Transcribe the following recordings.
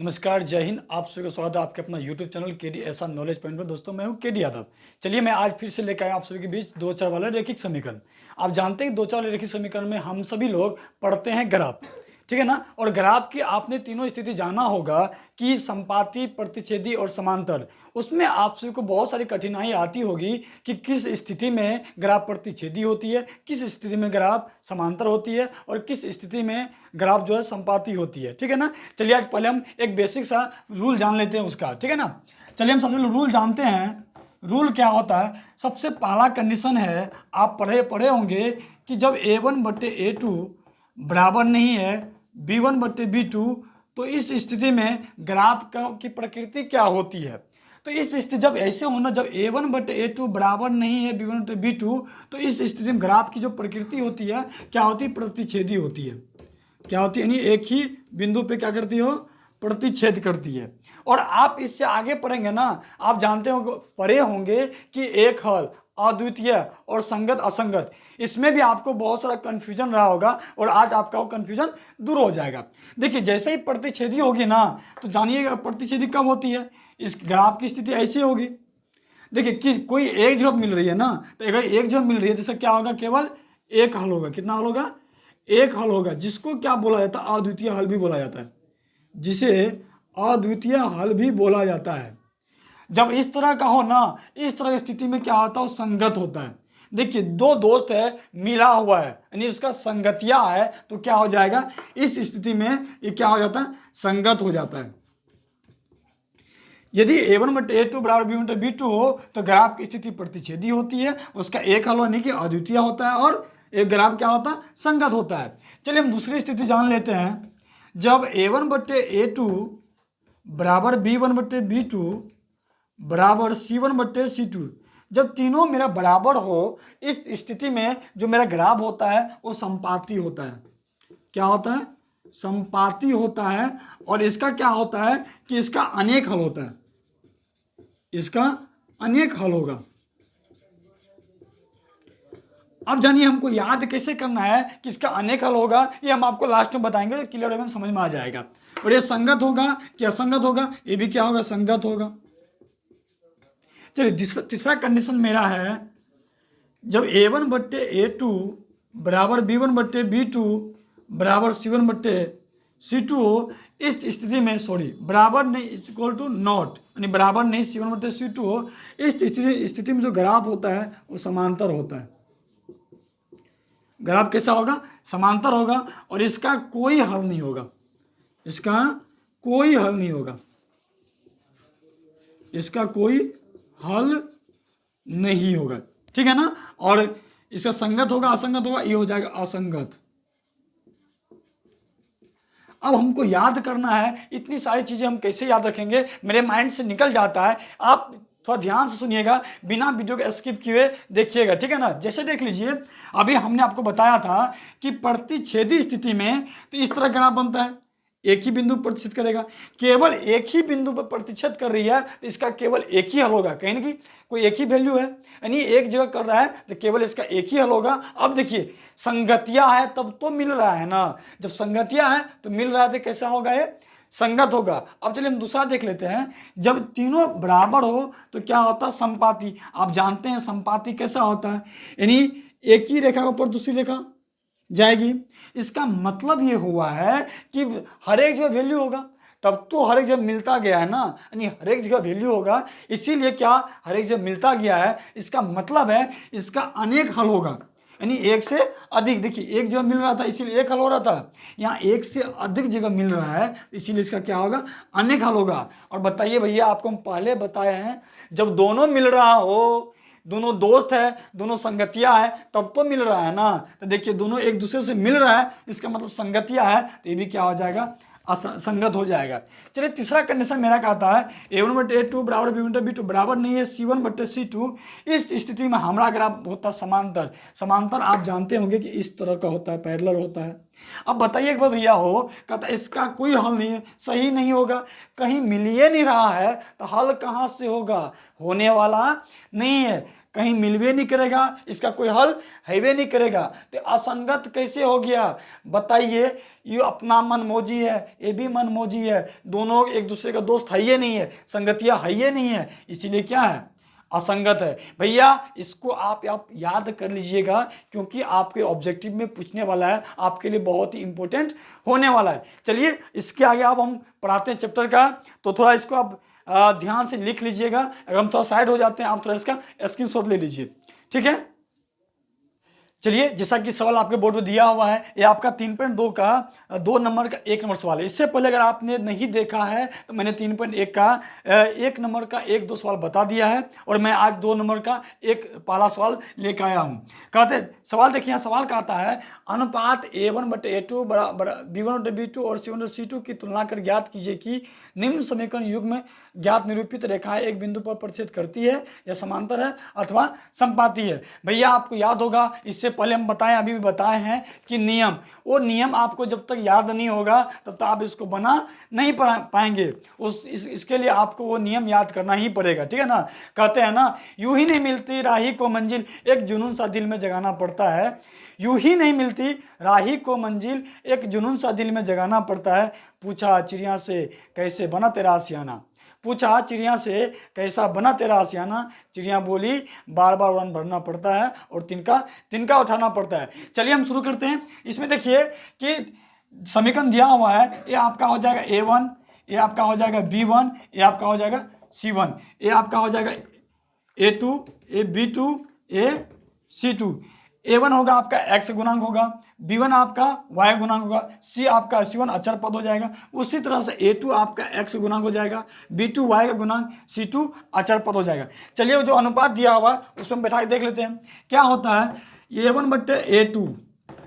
नमस्कार, जय हिंद। आप सभी का स्वागत है आपके अपना यूट्यूब चैनल केडी ऐसा नॉलेज पॉइंट पर। दोस्तों, मैं हूं केडी यादव। चलिए, मैं आज फिर से लेकर आया आप सभी के बीच दो चार वाले रैखिक समीकरण। आप जानते हैं, दो चार वाले रैखिक समीकरण में हम सभी लोग पढ़ते हैं ग्राफ, ठीक है ना। और ग्राफ की आपने तीनों स्थिति जाना होगा कि संपाती, प्रतिच्छेदी और समांतर। उसमें आप सभी को बहुत सारी कठिनाई आती होगी कि किस स्थिति में ग्राफ प्रतिच्छेदी होती है, किस स्थिति में ग्राफ समांतर होती है और किस स्थिति में ग्राफ जो है संपाती होती है, ठीक है ना। चलिए, आज पहले हम एक बेसिक सा रूल जान लेते हैं उसका, ठीक है ना। चलिए, हम सबसे रूल जानते हैं। रूल क्या होता है? सबसे पहला कंडीशन है, आप पढ़े होंगे कि जब a1/a2 बराबर नहीं है b1/b2, तो इस स्थिति में ग्राफ की प्रकृति क्या होती है। तो इस स्थिति जब ऐसे होना, जब a1/a2 बराबर नहीं है b1/b2, तो इस स्थिति में ग्राफ की जो प्रकृति होती है क्या होती है? प्रतिच्छेदी होती है। क्या होती है? यानी एक ही बिंदु पे क्या करती हो? प्रतिच्छेद करती है। और आप इससे आगे पढ़ेंगे ना, आप जानते हो, पढ़े होंगे कि एक हल, अद्वितीय और संगत असंगत। इसमें भी आपको बहुत सारा कंफ्यूजन रहा होगा और आज आपका वो कंफ्यूजन दूर हो जाएगा। देखिए, जैसे ही प्रतिच्छेदी होगी ना, तो जानिएगा प्रतिच्छेदी कब होती है। इस ग्राफ की स्थिति ऐसी होगी। देखिए कि कोई एक जगह मिल रही है ना, तो अगर एक जगह मिल रही है, जैसे क्या होगा? केवल एक हल होगा। कितना हल होगा? एक हल होगा, जिसको क्या बोला जाता है? अद्वितीय हल भी बोला जाता है, जिसे अद्वितीय हल भी बोला जाता है। जब इस तरह का हो ना, इस तरह की स्थिति में क्या होता है? वो संगत होता है। देखिए, दो दोस्त है, मिला हुआ है, यानी उसका संगतिया है, तो क्या हो जाएगा? इस स्थिति में ये क्या हो जाता है? संगत हो जाता है। यदि a1/a2 बराबर b1/b2 हो, तो ग्राफ की स्थिति प्रतिच्छेदी होती है, उसका एक हल होने की अद्वितीय होता है और एक ग्राफ क्या होता है? संगत होता है। चलिए, हम दूसरी स्थिति जान लेते हैं। जब a1/a2 बराबर b1/b2 बराबर c1/c2, जब तीनों मेरा बराबर हो, इस स्थिति में जो मेरा ग्राफ होता है वो संपाती होता है। क्या होता है? संपाती होता है। और इसका क्या होता है कि इसका अनेक हल होता है। इसका अनेक हल होगा। अब जानिए हमको याद कैसे करना है कि इसका अनेक हल होगा, ये हम आपको लास्ट में बताएंगे, तो क्लियर में समझ में आ जाएगा। और ये संगत होगा कि असंगत होगा? ये भी क्या होगा? संगत होगा। चलिए, तीसरा कंडीशन मेरा है, जब a1/a2 बराबर b1/b2 बराबर c1/c2 हो, इस स्थिति में बराबर नहीं इक्वल टू नॉट, यानी बराबर नहीं c1/c2 हो, इस स्थिति में जो ग्राफ होता है वो समांतर होता है। ग्राफ कैसा होगा? समांतर होगा। और इसका कोई हल नहीं होगा। इसका कोई हल नहीं होगा। इसका कोई हल नहीं होगा, ठीक है ना। और इसका संगत होगा, असंगत होगा? ये हो जाएगा असंगत। अब हमको याद करना है, इतनी सारी चीजें हम कैसे याद रखेंगे? मेरे माइंड से निकल जाता है। आप थोड़ा ध्यान से सुनिएगा, बिना वीडियो के स्किप किए देखिएगा, ठीक है ना। जैसे देख लीजिए, अभी हमने आपको बताया था कि प्रतिच्छेदी स्थिति में तो इस तरह ग्राफ बनता है, एक ही बिंदु प्रतिच्छेद करेगा। केवल एक ही बिंदु पर प्रतिच्छेद कर रही है, तो इसका केवल एक ही हल होगा। कहीं ना कहीं कोई एक ही वैल्यू है, यानी एक जगह कर रहा है, तो केवल इसका एक ही हल होगा। अब देखिए, संगतिया है तब तो मिल रहा है ना। जब संगतिया है तो मिल रहा है, तो कैसा होगा? ये संगत होगा। अब चलिए हम दूसरा देख लेते हैं। जब तीनों बराबर हो तो क्या होता है? संपाती। आप जानते हैं संपाती कैसा होता है, यानी एक ही रेखा के ऊपर दूसरी रेखा जाएगी। इसका मतलब ये हुआ है कि हर एक जगह वैल्यू होगा, तब तो हर एक जगह मिलता गया है ना, यानी हर एक जगह वैल्यू होगा। इसीलिए क्या हर एक जगह मिलता गया है, इसका मतलब है इसका अनेक हल होगा, यानी एक से अधिक। देखिए, एक जगह मिल रहा था इसीलिए एक हल हो रहा था, यहाँ एक से अधिक जगह मिल रहा है इसीलिए इसका क्या होगा? अनेक हल होगा। और बताइए भैया, आपको हम पहले बताए हैं, जब दोनों मिल रहा हो, दोनों दोस्त है, दोनों संगतिया है, तब तो मिल रहा है ना। तो देखिए, दोनों एक दूसरे से मिल रहा है, इसका मतलब संगतिया है, तो ये भी क्या हो जाएगा? असंगत हो जाएगा। चलिए, तीसरा कंडीशन मेरा कहता है a1/a2 बराबर b1/b2 बराबर नहीं है c1/c2, इस स्थिति में हमारा ग्राफ होता है समांतर। समांतर आप जानते होंगे कि इस तरह का होता है, पैरेलल होता है। अब बताइए एक बार भैया, हो कहता है इसका कोई हल नहीं है, सही नहीं होगा। कहीं मिल ही नहीं रहा है तो हल कहाँ से होगा? होने वाला नहीं है। कहीं मिलवे नहीं करेगा, इसका कोई हल है नहीं करेगा। तो असंगत कैसे हो गया बताइए। ये अपना मन मौजी है, ये भी मन मौजी है, दोनों एक दूसरे का दोस्त है ये नहीं है, संगतिया है ये नहीं है, इसीलिए क्या है, असंगत है। भैया इसको आप याद कर लीजिएगा, क्योंकि आपके ऑब्जेक्टिव में पूछने वाला है, आपके लिए बहुत ही इंपॉर्टेंट होने वाला है। चलिए इसके आगे अब हम पढ़ाते हैं चैप्टर का, तो थोड़ा इसको आप ध्यान से लिख लीजिएगा। अगर हम थोड़ा साइड हो जाते हैं, आप थोड़ा इसका स्क्रीनशॉट ले लीजिए, ठीक है। चलिए जैसा कि सवाल आपके बोर्ड में दिया हुआ है, ये आपका 3.2 का 2 नंबर का 1 नंबर सवाल है। इससे पहले अगर आपने नहीं देखा है तो मैंने 3.1 का 1 नंबर का 1-2 सवाल बता दिया है, और मैं आज 2 नंबर का एक पहला सवाल लेकर आया हूँ। कहते सवाल देखिए, यहाँ सवाल कहता है अनुपात A1/A2 B1/B2 और C1/C2 की तुलना कर ज्ञात कीजिए कि निम्न समीकरण युग में ज्ञात निरूपित रेखाएं एक बिंदु पर प्रतिच्छेद करती है या समांतर है अथवा संपाती है। भैया आपको याद होगा, इससे पहले हम बताएं, अभी भी बताए हैं कि नियम, वो नियम आपको जब तक याद नहीं होगा तब तक आप इसको बना नहीं पाएंगे। इसके लिए आपको वो नियम याद करना ही पड़ेगा, ठीक है ना। कहते हैं ना, यूं ही नहीं मिलती राही को मंजिल, एक जुनून सा दिल में जगाना पड़ता है। यूं ही नहीं मिलती राही को मंजिल, एक जुनून सा दिल में जगाना पड़ता है। पूछा चिड़िया से कैसे बना तेरा आशियाना, पूछा चिड़िया से कैसा बना तेरा आशियाना। चिड़िया बोली बार बार उड़ान भरना पड़ता है और तिनका उठाना पड़ता है। चलिए हम शुरू करते हैं। इसमें देखिए कि समीकरण दिया हुआ है, ये आपका हो जाएगा A1, ये आपका हो जाएगा B1, ये आपका हो जाएगा C1, ये आपका हो जाएगा A2, ये B2, ये C2। A1 होगा आपका x गुणांक होगा, B1 आपका y गुणांक होगा, C आपका C1 अचर पद हो जाएगा। उसी तरह से A2 आपका x गुणांक हो जाएगा, B2 y का गुणांक, C2 अचर पद हो जाएगा। चलिए जो अनुपात दिया हुआ उसमें बैठा के देख लेते हैं क्या होता है। A1/A2,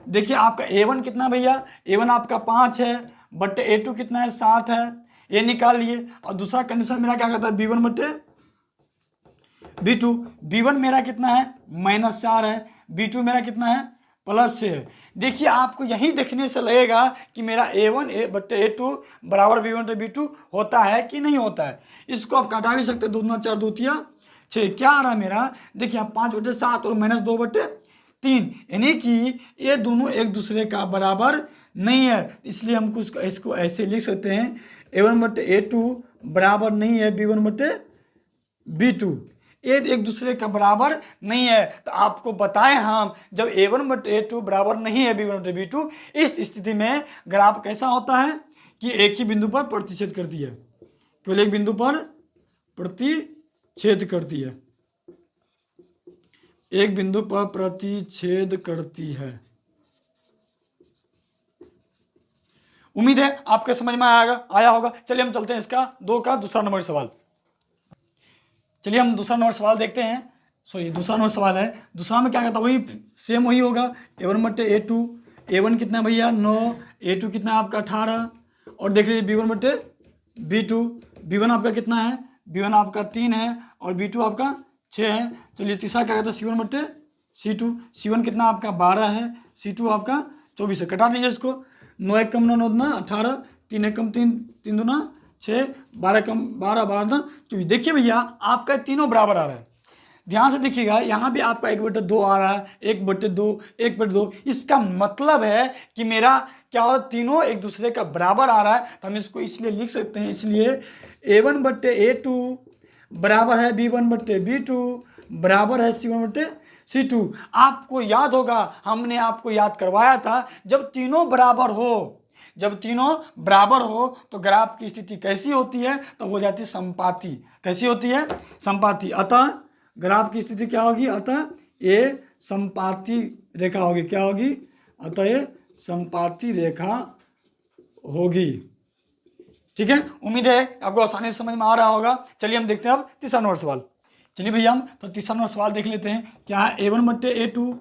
देखिए आपका A1 कितना भैया, A1 आपका 5 है, बट्टे A2 कितना है, 7 है, ये निकाल लिए। और दूसरा कंडीशन मेरा क्या कहता है, B1/B2, B1 मेरा कितना है, -4 है, B2 मेरा कितना है, +6 है। देखिए आपको यही देखने से लगेगा कि मेरा A1/A2 बराबर B1/B2 होता है कि नहीं होता है। इसको आप काटा भी सकते हैं, 2 दूना 4 दूतिया 6, क्या आ रहा है मेरा, देखिए 5/7 और -2/3, यानी कि ये दोनों एक दूसरे का बराबर नहीं है। इसलिए हमको इसको ऐसे लिख सकते हैं, A1/A2 बराबर नहीं है B1/B2, ये एक दूसरे का बराबर नहीं है। तो आपको बताएं हम, जब A1/A2 बराबर नहीं है B1/B2, इस स्थिति में ग्राफ कैसा होता है कि एक ही बिंदु पर प्रतिच्छेद करती है, केवल एक बिंदु पर प्रतिच्छेद करती है, एक बिंदु पर प्रतिच्छेद करती है। उम्मीद है आपके समझ में आया होगा। चलिए हम चलते हैं इसका 2 का दूसरा नंबर सवाल। चलिए हम दूसरा नंबर सवाल देखते हैं। दूसरा नंबर सवाल है, दूसरा में क्या कहता है, वही सेम वही होगा, A1/A2, A1 कितना है भैया 9, A2 कितना है आपका 18, और देख लीजिए B1/B2, B1 आपका कितना है, B1 आपका 3 है और B2 आपका 6 है। चलिए तीसरा क्या कहता है, C1/C2, C1 कितना आपका 12 है, C2 आपका 24 है। कटा दीजिए इसको, 9 1 कम 9 9 दूना 18, 3 1 कम 3 3 दूना 6, 12 कम 12 12 24। देखिए भैया आपका तीनों बराबर आ रहा है, ध्यान से देखिएगा, यहाँ भी आपका 1/2 आ रहा है, 1/2 1/2। इसका मतलब है कि मेरा क्या होगा, तीनों एक दूसरे का बराबर आ रहा है। तो हम इसको इसलिए लिख सकते हैं, इसलिए A1/A2 बराबर है B1/B2 बराबर है C1/C2। आपको याद होगा, हमने आपको याद करवाया था, जब तीनों बराबर हो तो ग्राफ की स्थिति कैसी होती है, तो हो जाती है संपाती। कैसी होती है, संपाती। अतः ग्राफ की स्थिति क्या होगी, अतः ये संपाती रेखा होगी। क्या होगी, अतः ये संपाती रेखा होगी। ठीक है, उम्मीद है आपको आसानी से समझ में आ रहा होगा। चलिए हम देखते हैं अब तीसरा नंबर सवाल। चलिए भैया हम तो तीसरा नंबर सवाल देख लेते हैं। क्या है, A1/A2,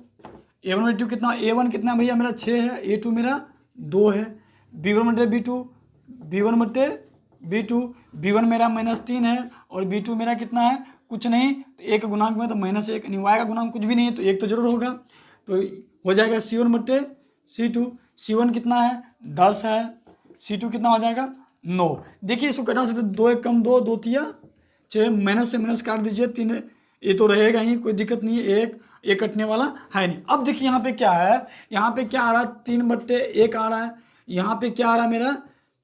A1/A2 कितना, A1 कितना भैया मेरा 6 है, A2 मेरा 2 है, B1/B2, B1/B2, B1 मेरा -3 है और B2 मेरा कितना है, कुछ नहीं, तो एक गुणांक में तो -1, यानी y का गुणांक कुछ भी नहीं है, तो एक तो जरूर होगा, तो हो जाएगा C1/C2। C1 कितना है, 10 है, C2 कितना हो जाएगा, 9। देखिए इसको कटा सकते, 2 1 कम 2 2 3 6, माइनस से माइनस काट दीजिए, 3 ये तो रहेगा ही, कोई दिक्कत नहीं है, एक कटने वाला है नहीं। अब देखिए यहाँ पे क्या है, यहाँ पे क्या आ रहा है, 3/1 आ रहा है, यहाँ पे क्या आ रहा है मेरा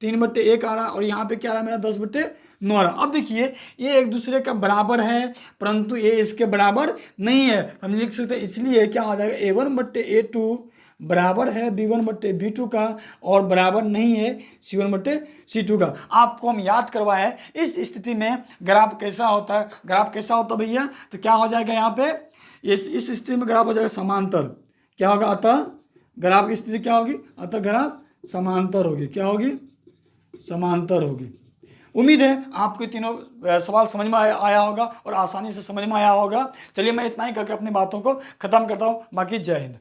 3/1 आ रहा है, और यहाँ पे क्या आ रहा है मेरा 10/9 आ रहा है। अब देखिए ये एक दूसरे का बराबर है, परंतु ये इसके बराबर नहीं है। हम लिख सकते हैं, इसलिए क्या हो जाएगा, A1/A2 बराबर है B1/B2 का, और बराबर नहीं है C1/C2 का। आपको हम याद करवाए इस स्थिति में ग्राफ कैसा होता है, ग्राफ कैसा होता है भैया, तो क्या हो जाएगा यहाँ पे, इस स्थिति में ग्राफ हो जाएगा समांतर। क्या होगा, अतः ग्राफ की स्थिति क्या होगी, अतः ग्राफ समांतर होगी। क्या होगी, समांतर होगी। उम्मीद है आपको तीनों सवाल समझ में आया होगा और आसानी से समझ में आया होगा। चलिए मैं इतना ही करके अपनी बातों को खत्म करता हूँ। बाकी जय हिंद।